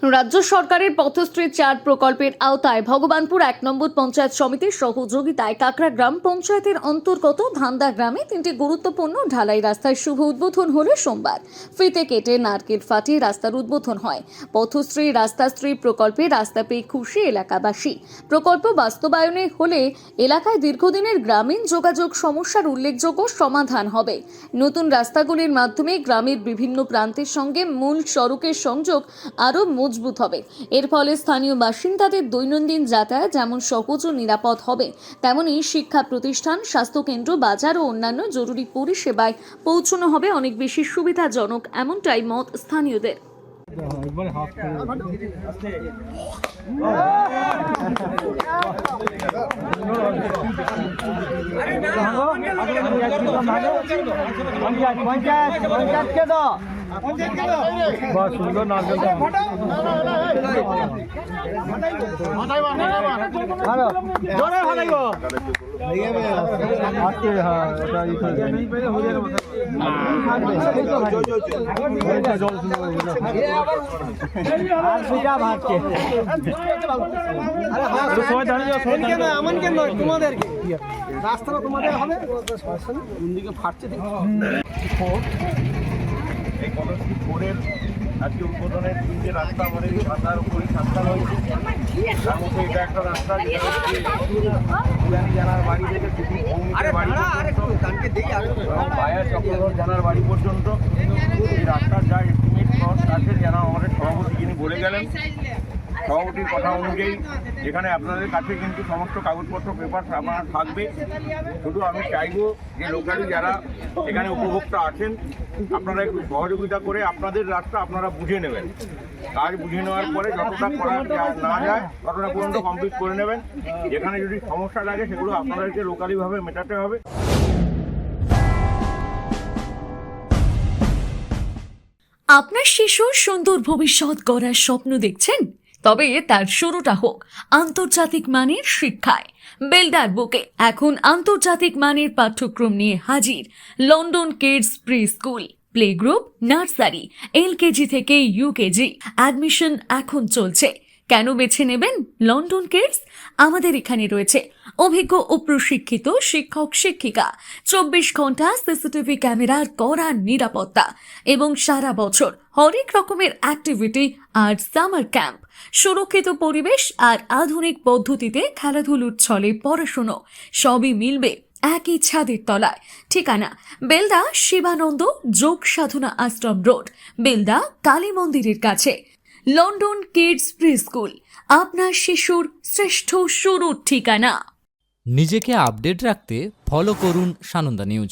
রাজ্য সরকারের পথশ্রী 4 প্রকল্পের আওতায় ভগবানপুর 1 নম্বর পঞ্চায়েত সমিতির সহযোগিতায় কাকড়া গ্রাম পঞ্চায়েতের অন্তর্গত ধান্দা গ্রামে 3টি গুরুত্বপূর্ণ ঢালাই রাস্তার শুভ উদ্বোধন হলো সোমবার। ফিতে কেটে নারকেল ফাটিয়ে রাস্তার উদ্বোধন হয়। পথশ্রী রাস্তাশ্রী প্রকল্পে রাস্তা পেয়ে খুশি এলাকাবাসী। প্রকল্প বাস্তবায়নে হলে এলাকায় দীর্ঘদিনের গ্রামীণ যোগাযোগ সমস্যার উল্লেখযোগ্য সমাধান হবে। নতুন রাস্তাগুলির মাধ্যমে গ্রামের বিভিন্ন প্রান্তের সঙ্গে মূল সড়কের সংযোগ আরও মজবুত হবে। এর ফলে স্থানীয় বাসিন্দাদের দৈনন্দিন যাতায়াত যেমন সহজ ও নিরাপদ হবে, তেমনি শিক্ষা প্রতিষ্ঠান, স্বাস্থ্যকেন্দ্র, বাজার ও অন্যান্য জরুরি পরিষেবায় পৌঁছানো হবে অনেক বেশি সুবিধাজনক, এমনটাই মত স্থানীয়দের। সুন্দর নারকেল রাস্তাটা তোমাদের হবে ফাটছে এই পদক্ষেপ ভোরের আজকে উদ্বোধনের 3টে রাস্তা আমাদের এই ধান্দার উপরে রাস্তা রয়েছে। তার মধ্যে এটা একটা রাস্তা যেটা হচ্ছে জানার বাড়ি থেকে বাড়ি বায়া চক্রধর জানার বাড়ি পর্যন্ত এই রাস্তার যা এস্টিমেট কস্ট আছে যেন আমাদের সভাপতি যিনি বলে গেলেন, সভাপতির কথা অনুযায়ী যেখানে আপনাদের কাছে কিন্তু সমস্ত কাগজপত্র পেপার আপনার থাকবে। শুধু আমি চাইবো যে লোকালি যারা এখানে উপভোক্তা আছেন আপনারা একটু সহযোগিতা করে আপনাদের রাস্তা আপনারা বুঝে নেবেন। কাজ বুঝে নেওয়ার পরে যতটা করা না যায় ততটা পর্যন্ত কমপ্লিট করে নেবেন। যেখানে যদি সমস্যা লাগে সেগুলো আপনাদেরকে লোকালিভাবে মেটাতে হবে। আপনার শিশুর সুন্দর ভবিষ্যৎ গড়ার স্বপ্ন দেখছেন? তবে তার শুরুটা হোক আন্তর্জাতিক মানের শিক্ষায়। বেলদার বুকে এখন আন্তর্জাতিক মানের পাঠ্যক্রম নিয়ে হাজির London kids preschool, play group, nursery, LKG থেকে ইউকেজি। অ্যাডমিশন এখন চলছে। কেন বেছে নেবেন লন্ডন কিডস? আমাদের এখানে রয়েছে অভিজ্ঞ ও প্রশিক্ষিত শিক্ষক শিক্ষিকা, 24 ঘন্টা সিসিটিভি ক্যামেরার কড়া নিরাপত্তা এবং সারা বছর হরেক রকমের অ্যাক্টিভিটি আর সামার ক্যাম্প। সুরক্ষিত পরিবেশ আর আধুনিক পদ্ধতিতে খেলাধুলোর ছলে পড়াশুনো সবই মিলবে একই ছাদের তলায়। ঠিকানা বেলদা শিবানন্দ যোগ সাধনা আশ্রম রোড, বেলদা কালী মন্দিরের কাছে। লন্ডন কিডস প্রি স্কুল, আপনার শিশুর শ্রেষ্ঠ শুরুর ঠিকানা। নিজেকে আপডেট রাখতে ফলো করুন সানন্দা নিউজ।